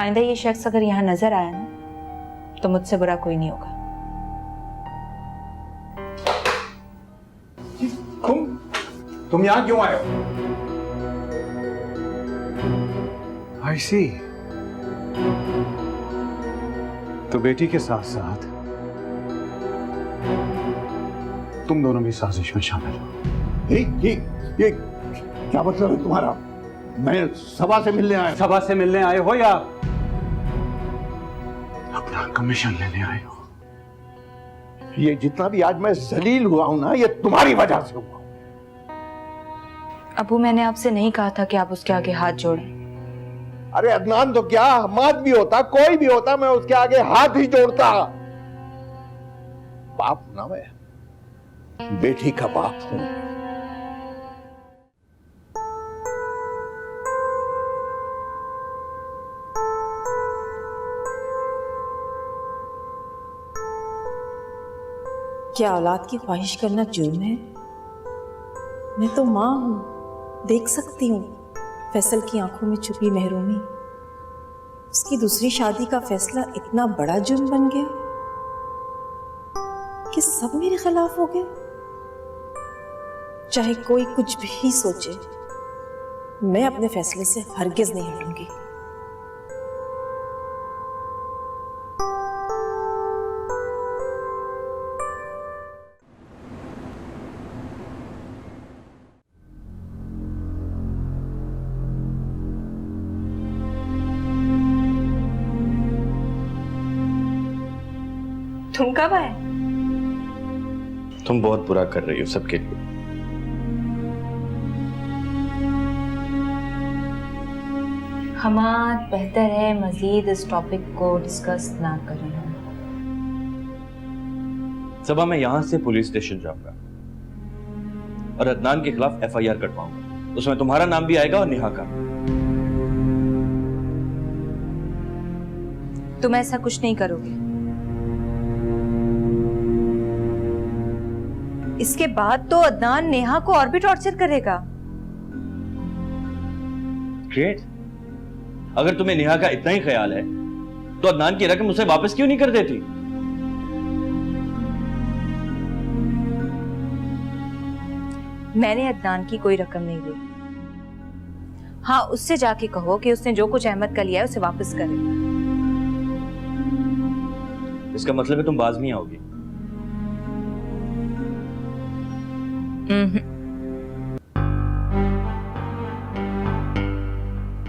आइंदा ये शख्स अगर यहाँ नजर आया ना तो मुझसे बुरा कोई नहीं होगा। तुम यहाँ क्यों आए हो? I see. तो बेटी के साथ साथ तुम दोनों भी साजिश में शामिल हो। ये क्या मतलब है तुम्हारा? मैं सभा से मिलने आया। सभा से मिलने आए हो या अपना कमीशन लेने आए हो? ये जितना भी आज मैं जलील हुआ हूं ना, ये तुम्हारी वजह से हुआ। अबू, मैंने आपसे नहीं कहा था कि आप उसके आगे हाथ जोड़ें। अरे अदनान तो क्या, हमाद भी होता, कोई भी होता, मैं उसके आगे हाथ ही जोड़ता। बाप ना, मैं बेटी का बाप हूं। क्या औलाद की ख्वाहिश करना जुर्म है? मैं तो माँ हूं, देख सकती हूँ फैसल की आंखों में छुपी महरूमी। उसकी दूसरी शादी का फैसला इतना बड़ा जुर्म बन गया कि सब मेरे खिलाफ हो गए। चाहे कोई कुछ भी सोचे, मैं अपने फैसले से हरगिज नहीं हटूंगी। तुम कब आए? तुम बहुत बुरा कर रही हो सबके लिए। हमाद, बेहतर है मजीद इस टॉपिक को डिस्कस ना करें। सबा, मैं यहां से पुलिस स्टेशन जाऊंगा और अदनान के खिलाफ एफआईआर कटवाऊंगा। उसमें तुम्हारा नाम भी आएगा और नेहा का। तुम ऐसा कुछ नहीं करोगे। इसके बाद तो अदनान नेहा को और भी टॉर्चर करेगा। ग्रेट। अगर तुम्हें नेहा का इतना ही ख्याल है तो अदनान की रकम उसे वापस क्यों नहीं कर देती? मैंने अदनान की कोई रकम नहीं ली। हाँ, उससे जाके कहो कि उसने जो कुछ अहमद का लिया है उसे वापस करे। इसका मतलब है तुम बाज नहीं आओगी।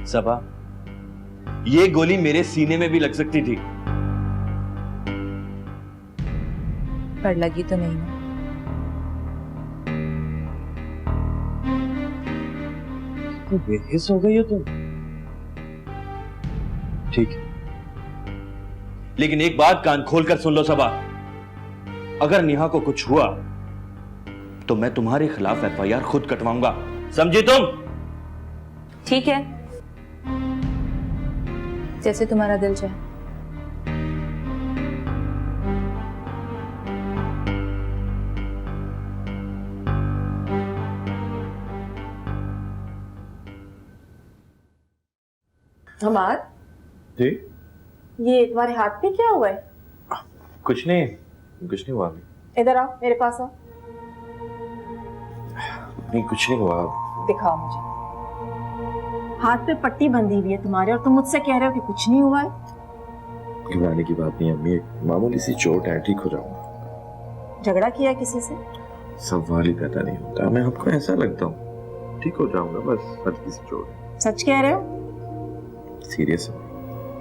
सबा, ये गोली मेरे सीने में भी लग सकती थी। पर लगी तो नहीं ना। तो बेहिस हो गई हो तुम। ठीक है, लेकिन एक बात कान खोलकर सुन लो सबा। अगर नेहा को कुछ हुआ तो मैं तुम्हारे खिलाफ एफआईआर खुद कटवाऊंगा, समझी तुम? ठीक है, जैसे तुम्हारा दिल चाहे। हमाद, जी? ये तुम्हारे हाथ पे क्या हुआ है? कुछ नहीं हुआ अभी। इधर आओ, मेरे पास आओ। नहीं, कुछ नहीं हुआ। दिखाओ मुझे। हाथ पे पट्टी बंधी हुई है तुम्हारे, और तुम मुझसे कह रहे हो कि कुछ नहीं हुआ है। घबराने की बात नहीं अम्मी, मामूली सी चोट है, ठीक हो जाऊंगा। झगड़ा किया किसी से? सवाल ही पैदा नहीं होता, मैं आपको ऐसा लगता हूँ। ठीक हो जाऊंगा, बस हल्की सी चोट है। सच कह रहे हो? सीरियस है।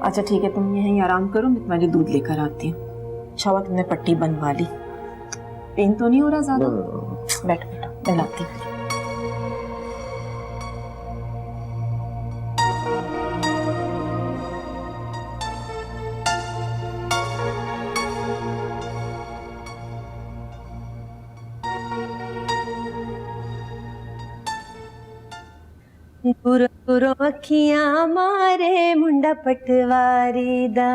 अच्छा ठीक है, तुम यहीं आराम करो, मैं तुम्हारे दूध लेकर आती हूँ। अच्छा हुआ तुमने पट्टी बनवा ली। पेन तो नहीं हो रहा ज्यादा? बैठो बेटा, मैं लाती हूँ। बुरो अखियां मारे मुंडा पटवारी दा,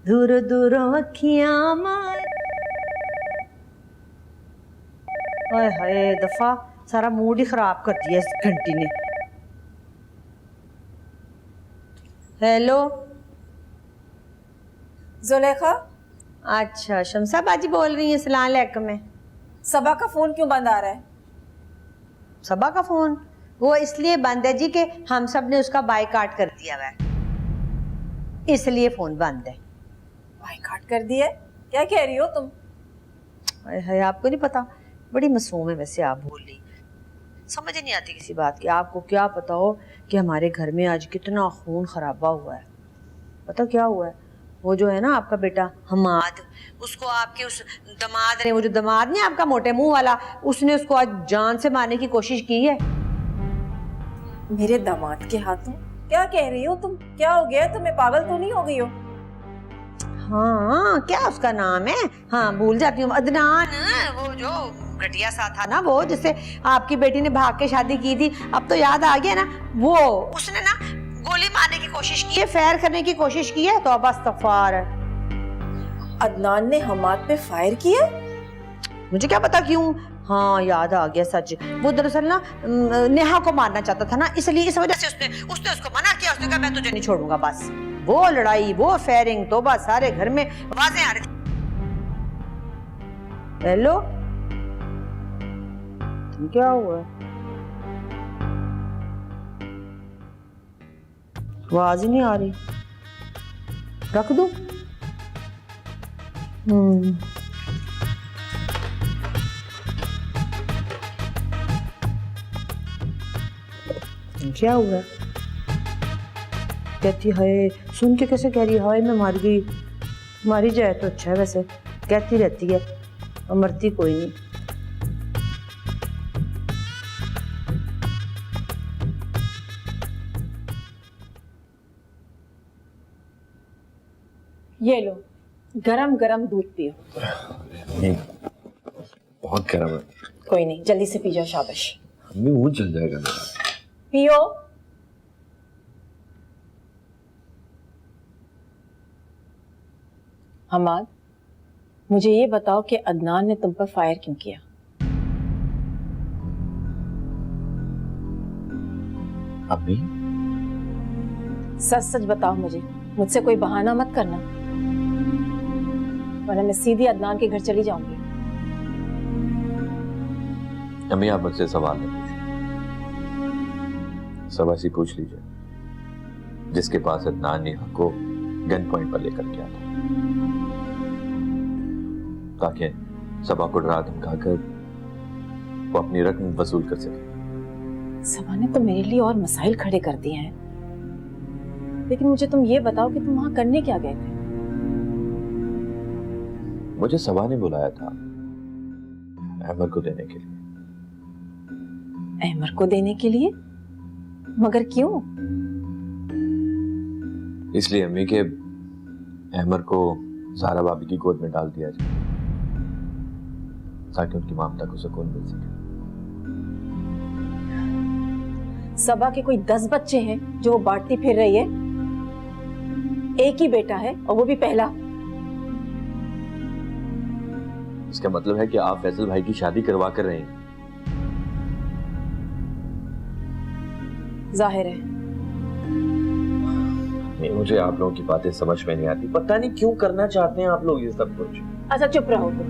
दूरो दूरो अखियां मारे। हाय हाय, दफा सारा मूड ही खराब कर दिया इस घंटी ने। हेलो। जुलेखा, अच्छा, शमसा बाजी बोल रही हैं। अस्सलाम वालेकुम। सबा का फोन क्यों बंद आ रहा है? सबा का फोन वो इसलिए बंद है जी कि हम सब ने उसका बायकाट कर दिया हुआ है, इसलिए फोन बंद है। बायकाट कर दिया? क्या कह रही हो तुम? है आपको नहीं पता, बड़ी मासूम है वैसे आप बोल रही, समझ ही नहीं आती किसी बात की। आपको क्या पता हो कि हमारे घर में आज कितना खून खराबा हुआ है? पता क्या हुआ है? वो जो है ना आपका बेटा हमाद, उसको आपके उस दामाद ने, वो जो दामाद नहीं आपका मोटे मुंह वाला, उसने उसको आज जान से मारने की कोशिश की है। मेरे दामाद के हाथों? क्या कह रही हो तुम? क्या हो गया तुम्हें? पागल तो नहीं हो गई हो? हाँ, क्या उसका नाम है? हाँ, भूल जाती हूँ, अदनान। वो जो घटिया सा था ना, वो जिससे आपकी बेटी ने भाग के शादी की थी, अब तो याद आ गया ना। वो उसने ना गोली मारने की कोशिश की है, फायर करने की कोशिश की है, तो अब इस्तग़फ़ार है। अदनान ने हमाद पे फायर किया? मुझे क्या पता क्यों। हाँ, याद आ गया सच। वो दरअसल ना नेहा को मारना चाहता था ना, इसलिए इस वजह से उसने उसको मना किया। उसने कहा मैं तुझे नहीं छोड़ूंगा। बस वो लड़ाई, वो फायरिंग, तो बस सारे घर में आवाजें आ रही थी। हेलो, क्या हुआ? आवाज ही नहीं आ रही। रख दूं? क्या हुआ? कहती है, सुन के कैसे कह रही है हाय मैं मर गई? मारी जाए तो अच्छा है, वैसे कहती रहती है और मरती कोई नहीं। ये लो, गरम गरम दूध पियो। नहीं, बहुत गर्म है। कोई नहीं, जल्दी से पी जाओ। शाबाश। अम्मी मुंह जल जाएगा मेरा। पियो। हमाद, मुझे ये बताओ कि अदनान ने तुम पर फायर क्यों किया? अम्मी, सच सच बताओ मुझे, मुझसे कोई बहाना मत करना, वरना मैं सीधी अदनान के घर चली जाऊंगी। अम्मी आप मुझसे सवाल नहीं पूछिए, सब ऐसी पूछ लीजिए जिसके पास अदनान नेहा को गन पॉइंट पर लेकर गया था, ताकि सबा को डरा धमका कर वो अपनी रकम वसूल कर सके। सबा ने तो मेरे लिए और मसाइल खड़े कर दिए हैं, लेकिन मुझे तुम ये बताओ कि तुम वहां करने क्या गए थे? मुझे सबा ने बुलाया था अहमर को देने के लिए। अहमर को देने के लिए? मगर क्यों? इसलिए अम्मी के अहमर को ज़हरा भाभी की गोद में डाल दिया जाए, ताकि उनकी ममता को सुकून मिल सके। सबा के कोई 10 बच्चे हैं जो वो बांटती फिर रही है, एक ही बेटा है और वो भी पहला। इसका मतलब है कि आप फैसल भाई की शादी करवा कर रहे हैं। जाहिर है। नहीं, मुझे आप लोगों की बातें समझ में नहीं आती, पता नहीं क्यों करना चाहते हैं आप लोग ये सब कुछ। अच्छा चुप रहो तुम,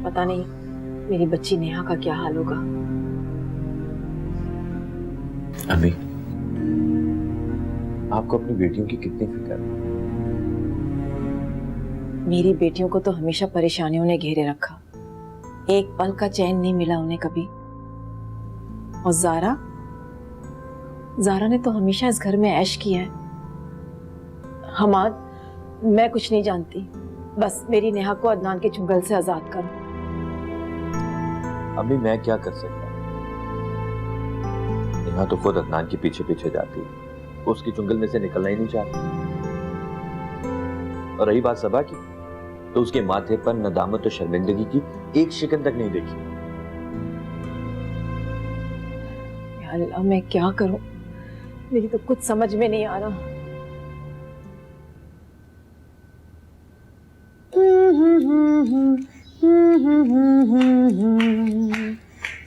पता नहीं मेरी बच्ची नेहा का क्या हाल होगा। अम्मी, आपको अपनी बेटियों की कितनी फिक्र है? मेरी बेटियों को तो हमेशा परेशानियों ने घेरे रखा, एक पल का चैन नहीं मिला उन्हें कभी। और ज़ारा ने तो हमेशा इस घर में ऐश किया है। हमाद, मैं कुछ नहीं जानती, बस मेरी नेहा को अदनान के चुंगल से आजाद करो। अम्मी मैं क्या कर सकता हूँ? नेहा तो खुद अदनान के पीछे पीछे जाती है, उसकी चुंगल में से निकलना ही नहीं चाहती। और रही बात सबा की, तो उसके माथे पर नदामत और शर्मिंदगी की एक शिकन तक नहीं देखी। या अल्लाह, मैं क्या करूं? मेरी तो कुछ समझ में नहीं आ रहा।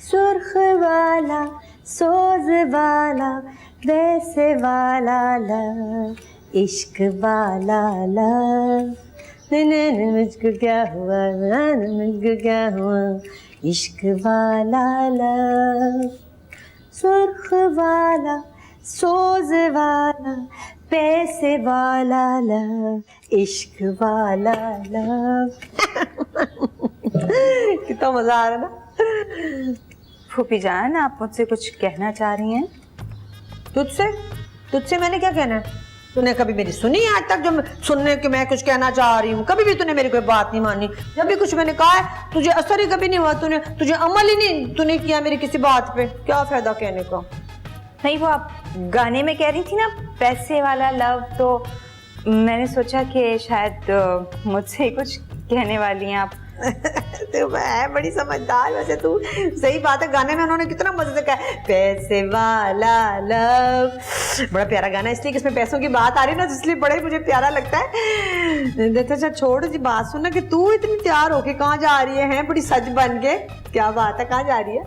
सुर्ख वाला सोज वाला वैसे पैसे वाला लव, इश्क वाला लव, मुझको क्या हुआ, मुझको क्या हुआ, इश्क वाला लव, सुर्ख वाला, सोज वाला, पैसे वाला लव, इश्क वाला लव। कितना मजा आ रहा है ना। फूफी जान, आप मुझसे कुछ कहना चाह रही हैं? तुझसे मैंने क्या कहना है? तूने कभी मेरी सुनी आज तक जो सुनने की मैं कुछ कहना चाह रही हूँ? कभी भी तूने मेरी कोई बात नहीं मानी। जब भी कुछ मैंने कहा है तुझे असर ही कभी नहीं हुआ, तुझे अमल ही नहीं तूने किया मेरी किसी बात पे। क्या फायदा कहने का? नहीं, वो आप गाने में कह रही थी ना पैसे वाला लव, तो मैंने सोचा कि शायद मुझसे कुछ कहने वाली हैं आप। तो मैं बड़ी समझदार। वैसे तू, सही बात है, गाने में उन्होंने कितना मजे से कहा पैसे वाला लव। बड़ा प्यारा गाना है, इसलिए कि इसमें पैसों की बात आ रही है ना, इसलिए बड़ा ही मुझे प्यारा लगता है। अच्छा छोड़ सी बात, सुनना कि तू इतनी तैयार होके कहाँ जा रही है? बड़ी सज बन के, क्या बात है, कहाँ जा रही है?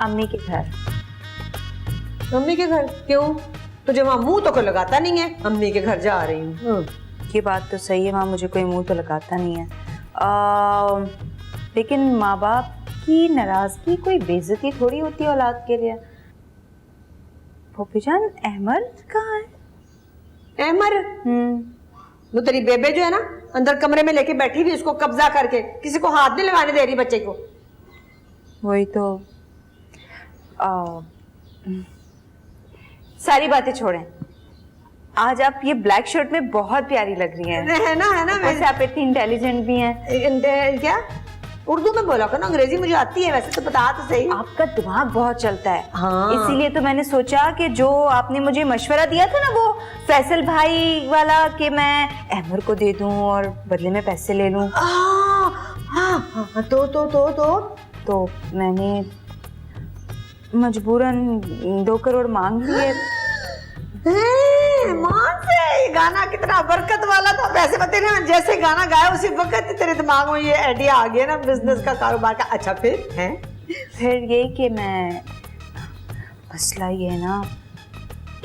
अम्मी के घर। अम्मी के घर? क्यों? तुझे वहाँ मुंह तो कोई लगाता नहीं है, अम्मी के घर जा रही हूँ। ये बात तो सही है, वहाँ मुझे कोई मुंह तो लगाता नहीं है, लेकिन माँ बाप की नाराजगी कोई बेइज्जती थोड़ी होती है औलाद के लिए। फूफी जान, अहमर कहाँ है? अहमर? वो तेरी बेबे जो है ना, अंदर कमरे में लेके बैठी हुई, उसको कब्जा करके, किसी को हाथ नहीं लगाने दे रही बच्चे को। वही तो। सारी बातें छोड़ें, आज आप ये ब्लैक शर्ट में बहुत प्यारी लग रही हैं। है ना वैसे आप इतनी इंटेलिजेंट भी हैं। क्या उर्दू में बोला करो ना, अंग्रेजी मुझे आती है वैसे तो, बता तो सही। आपका दिमाग बहुत चलता है। हाँ। इसीलिए तो मैंने सोचा कि जो आपने मुझे मशवरा दिया था ना वो फैसल भाई वाला, कि मैं अहमर को दे दूं और बदले में पैसे ले लूं। तो मैंने मजबूरन 2 करोड़ मांग लिए। मान से ये गाना कितना बरकत वाला था। वैसे बता रहे, जैसे गाना गाया उसी वक्त तेरे दिमाग में ये आइडिया आ गया ना बिजनेस का, कारोबार का। अच्छा फिर ये कि मैं, मसला ये है ना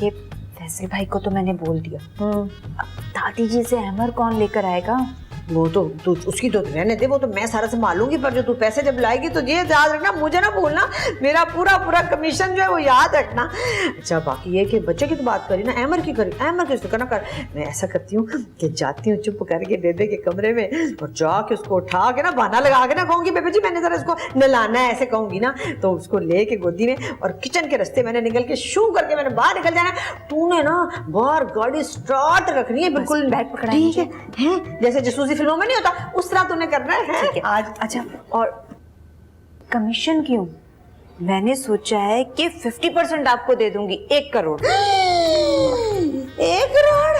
कि फैसल भाई को तो मैंने बोल दिया, अब दादी जी से अहमर कौन लेकर आएगा? वो तो तू उसकी तो रहने दे, वो तो मैं सारा संभालूंगी, पर जो तू पैसे जब लाएगी तो ये याद रखना, मुझे ना भूलना, मेरा पूरा कमीशन जो है वो याद रखना। अच्छा बाकी ये कि बच्चे की तो बात करी ना, अहमर की करी, अहमर की करना कर। मैं ऐसा करती हूँ कि जाती हूँ चुप करके बेबे के कमरे में और जाके उसको उठा के ना, बहाना लगा के ना कहूँगी बेबे जी मैंने जरा इसको नहलाना है, ऐसे कहूँगी ना, तो उसको ले के गोदी में और किचन के रास्ते मैंने निकल के शू करके मैंने बाहर निकल जाना। तूने ना बाहर गाड़ी स्टार्ट रखनी है, बिल्कुल बैग पकड़ा ठीक है, जैसे जसूसी फिल्मों में नहीं होता उस तरह तूने करना है। ठीक है आज। अच्छा, और कमीशन क्यों? मैंने सोचा है कि 50% आपको दे दूंगी, 1 करोड़। 1 करोड़?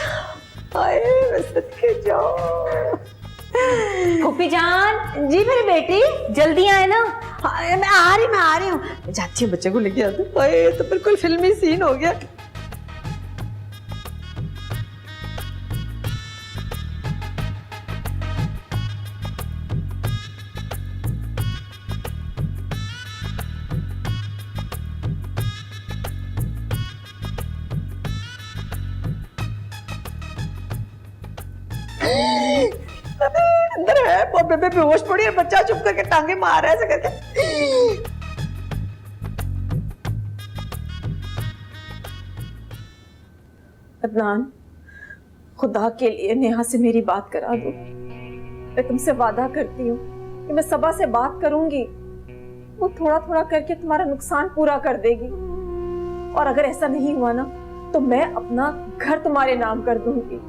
अरे सदके जाओ। फूफी जान जी मेरी बेटी, जल्दी आए ना। मैं आ रही हूँ, जाती हूँ बच्चे को लेके आती हूँ। अरे तो बिल्कुल फिल्मी सीन हो गया। अंदर है वो बेबे बेहोश पड़ी है, बच्चा चुप करके टांगे मार रहा है ऐसे करके। अदनान, खुदा के लिए नेहा से मेरी बात करा दो। मैं तुमसे वादा करती हूँ कि मैं सबा से बात करूंगी, वो थोड़ा थोड़ा करके तुम्हारा नुकसान पूरा कर देगी, और अगर ऐसा नहीं हुआ ना तो मैं अपना घर तुम्हारे नाम कर दूंगी।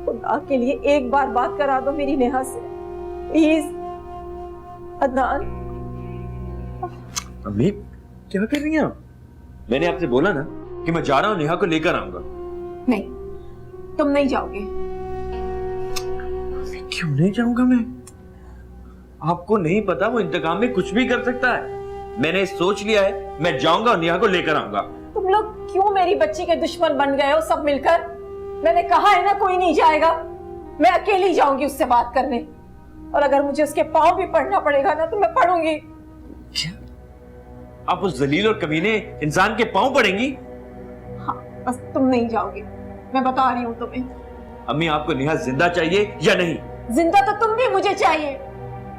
खुदा के लिए एक बार बात करा दो मेरी नेहा से, प्लीज। अदनान। अम्मी क्या कर रही हैं आप? मैंने आपसे बोला ना कि मैं जा रहा हूँ, नेहा को लेकर आऊंगा। नहीं, तुम नहीं जाओगे। क्यों नहीं जाऊंगा मैं? आपको नहीं पता वो इंतकाम में कुछ भी कर सकता है। मैंने सोच लिया है, मैं जाऊंगा और नेहा को लेकर आऊंगा। तुम लोग क्यों मेरी बच्ची के दुश्मन बन गए हो सब मिलकर? मैंने कहा है ना कोई नहीं जाएगा, मैं अकेली जाऊंगी उससे बात करने, और अगर मुझे उसके पांव भी पड़ना पड़ेगा ना तो मैं पढ़ूंगी। क्या आप उस जलील और कमीने इंसान के पांव पड़ेंगी? हाँ, बस तुम नहीं जाओगे, मैं बता रही हूँ तुम्हें। अम्मी आपको नेहा जिंदा चाहिए या नहीं? जिंदा तो तुम भी मुझे चाहिए।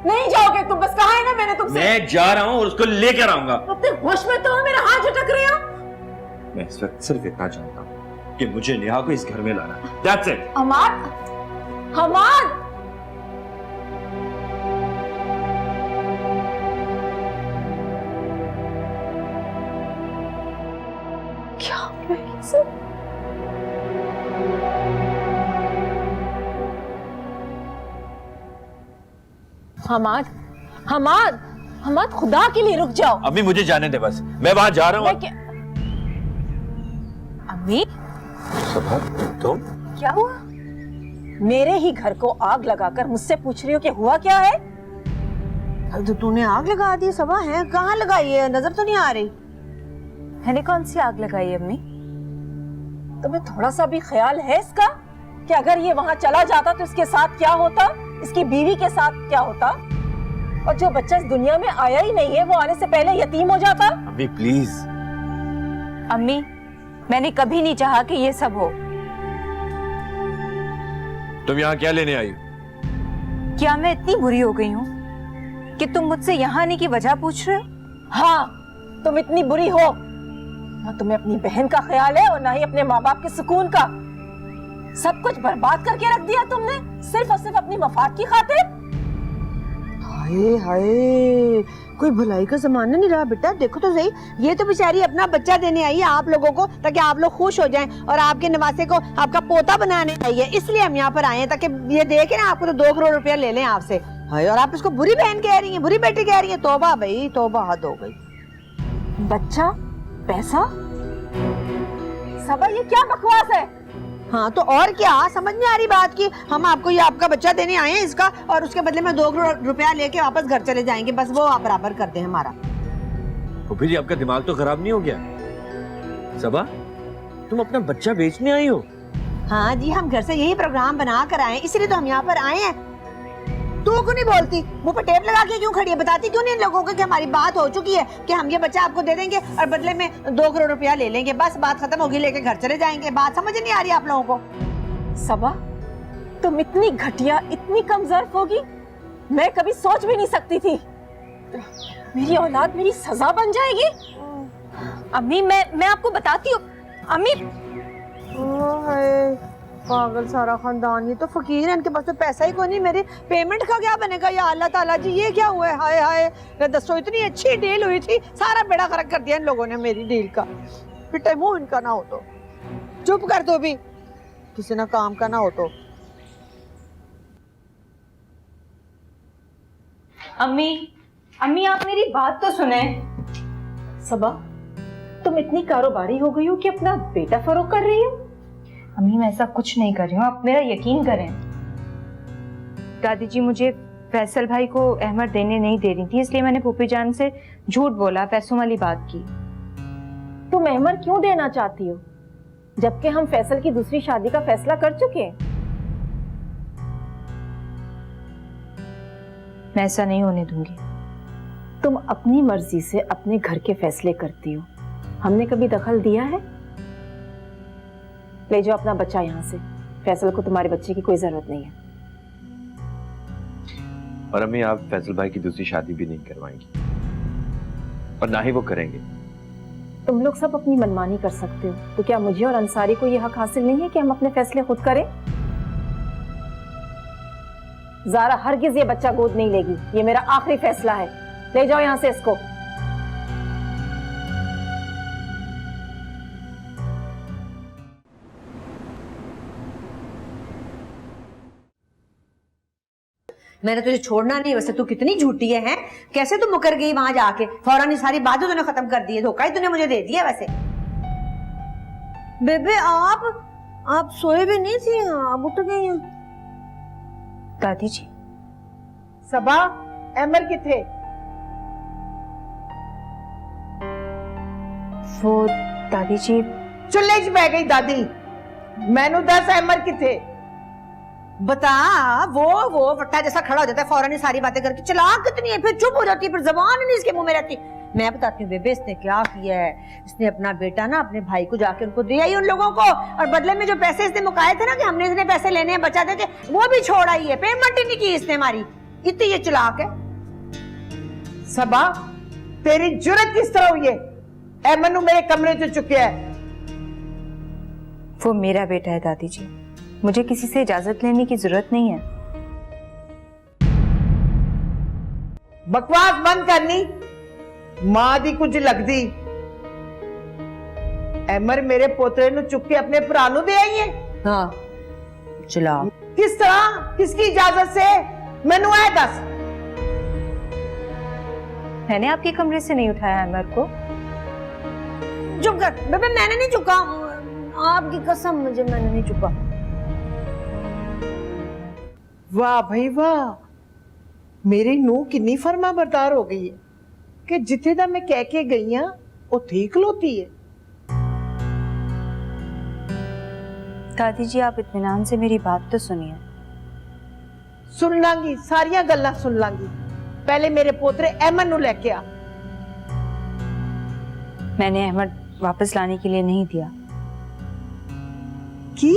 नहीं जाओगे तुम, बस कहा है ना मैंने तुमसे। मैं जा रहा हूँ और उसको लेकर आऊंगा। अपने होश में तो हो, मेरा हाथ झटक रहे हो। मैं इस वक्त सिर्फ इतना जानता हूँ कि मुझे नेहा को इस घर में लाना है। That's it. हमाद, हमाद, क्या हो रहा है ये सब? हमाद, हमाद, हमाद, खुदा के लिए रुक जाओ। अम्मी मुझे जाने दे बस, मैं वहां जा रहा हूँ। अम्मी, सबा, तुम? क्या हुआ? मेरे ही घर को आग लगाकर मुझसे पूछ रही हो कि हुआ क्या है? तो तूने आग लगा दी सबा? है कहाँ लगाई है, नजर तो नहीं आ रही। मैंने कौन सी आग लगाई अम्मी? तुम्हें थोड़ा सा भी ख्याल है इसका कि अगर ये वहां चला जाता तो इसके साथ क्या होता, इसकी बीवी के साथ क्या होता, और जो बच्चा इस दुनिया में आया ही नहीं है वो आने से पहले यतीम हो जाता। अम्मी प्लीज। अम्मी, मैंने कभी नहीं चाहा कि ये सब हो। तुम यहाँ क्या लेने आई? क्या मैं इतनी बुरी हो गई हूँ कि तुम मुझसे यहाँ आने की वजह पूछ रहे हो? हाँ, तुम इतनी बुरी हो, ना तुम्हें अपनी बहन का ख्याल है और ना ही अपने माँ बाप के सुकून का। सब कुछ बर्बाद करके रख दिया तुमने, सिर्फ और सिर्फ अपनी मफाद की खातिर। हाय हाय, कोई भलाई का जमाना नहीं रहा बेटा। देखो तो सही, ये तो बेचारी अपना बच्चा देने आई है आप लोगों को, ताकि आप लोग खुश हो जाएं और आपके नवासे को आपका पोता बनाने आई है। इसलिए हम यहाँ पर आए हैं ताकि ये देखे ना आपको तो 2 करोड़ रुपया ले लें आपसे। हाय, और आप इसको बुरी बहन कह रही हैं, बुरी बेटी कह रही हैं। तौबा भाई तौबा, हद हो गई। बच्चा, पैसा, सबा ये क्या बकवास है? हाँ तो और क्या, समझ नहीं आ रही बात की। हम आपको ये आपका बच्चा देने आए हैं इसका, और उसके बदले में 2 करोड़ रुपया लेके वापस घर चले जाएंगे। बस वो आप बराबर कर दें हमारा। फूफी जी आपका दिमाग तो खराब नहीं हो गया? सबा, तुम अपना बच्चा बेचने आई हो? हाँ जी, हम घर से यही प्रोग्राम बना कर आए, इसलिए तो हम यहाँ पर आए हैं। तू क्यों नहीं बोलती, मुंह पर टेप लगा के क्यों खड़ी है? बताती क्यों नहीं इन लोगों को कि हमारी बात हो चुकी है कि हम ये बच्चा आपको दे देंगे और बदले में 2 करोड़ रुपया ले लेंगे। बस बात खत्म होगी, लेके घर चले जाएंगे। बात समझ नहीं आ रही आप लोगों को? सबा, तुम इतनी घटिया, इतनी कमजोर होगी, मैं कभी सोच भी नहीं सकती थी। मेरी औलाद मेरी सजा बन जाएगी। अम्मी, मैं आपको बताती हूँ। अम्मी, पागल सारा खानदान, ये तो फकीर है, इनके पास तो पैसा ही कोई नहीं। मेरे पेमेंट का क्या बनेगा? या अल्लाह ताला जी, ये क्या हुआ है? हाय हाय, दसो इतनी अच्छी डील हुई थी, सारा बेड़ा गर्क कर दिया इन लोगों ने मेरी डील का। फिर मुंह इनका ना हो तो चुप कर दो, भी किसी ना काम का ना हो तो। अम्मी आप मेरी बात तो सुने। सबा, तुम इतनी कारोबारी हो गई हो कि अपना बेटा फरोख्त कर रही हो? अम्मी, मैं ऐसा कुछ नहीं कर रही हूँ, आप मेरा यकीन करें। दादी जी मुझे फैसल भाई को अहमद देने नहीं दे रही थी, इसलिए मैंने फूफी जान से झूठ बोला, पैसों वाली बात की। तुम अहमद क्यों देना चाहती हो, जबकि हम फैसल की दूसरी शादी का फैसला कर चुके हैं? मैं ऐसा नहीं होने दूंगी। तुम अपनी मर्जी से अपने घर के फैसले करती हो, हमने कभी दखल दिया है? ले जाओ अपना बच्चा यहाँ से, फैसल को तुम्हारे बच्चे की कोई जरूरत नहीं है। और अम्मी, आप फैसल भाई की दूसरी शादी भी नहीं करवाएंगी और ना ही वो करेंगे। तुम लोग सब अपनी मनमानी कर सकते हो, तो क्या मुझे और अंसारी को यह हक हासिल नहीं है कि हम अपने फैसले खुद करें? ज़ारा हरगिज ये बच्चा गोद नहीं लेगी, ये मेरा आखिरी फैसला है। ले जाओ यहाँ से इसको। मैंने तुझे छोड़ना नहीं, वैसे तू कितनी झूठी है? कैसे तू मुकर गई वहां जाके? फौरन ही सारी बातें तूने खत्म कर दी है, धोखा ही तूने मुझे दे दिया। वैसे बेबे आप सोए भी नहीं थी, आप उठ गई हैं। दादी जी, सबा, अमर किथे? वो दादी जी चुल्ले च बह गई दादी। मैनू दस अमर किथे? बता। वो फट्टा जैसा खड़ा हो जाता है, फौरन ही सारी बातें करके। चलाक कितनी है, फिर चुप हो जाती है, फिर जबान नहीं इसके मुंह में रहती। मैं बताती हूँ बेबे इसने क्या किया है। इसने अपना बेटा ना अपने भाई को जाके उनको दिया ही उन लोगों को, और बदले में जो पैसे इसने मुकाए थे ना कि हमने इतने पैसे लेने हैं बचा देते, वो भी छोड़ आई है, पेमेंट ही नहीं की इसने हमारी। इतनी ये चालाक है। सबा तेरी जुर्रत किस तरह हुई है अहमद मेरे कमरे से चुके है? वो मेरा बेटा है दादी जी, मुझे किसी से इजाजत लेने की जरूरत नहीं है। बकवास बंद करनी, मां दी कुछ लगदी। अमर मेरे पोतरे नु चुक के अपने भरा नु दे आई है। हाँ चला किस तरह, किसकी इजाजत से? मैनू आए दस। मैंने आपके कमरे से नहीं उठाया अमर को। चुप कर बेबे, मैंने नहीं चुका, आपकी कसम मुझे, मैंने नहीं चुका। वाह भाई वाह, मेरी नूह किन्नी फर्मा बरदार हो गई है कि जिथे दा मैं कह के गई हां उत्थे ही खलोती है। दादी जी आप इत्मीनान से मेरी बात तो सुनिए। सुन लांगी, सारियां गल्लां सुन लांगी। पहले मेरे पोतरे अहमद नु लेके आ। मैंने अहमद वापस लाने के लिए नहीं दिया। की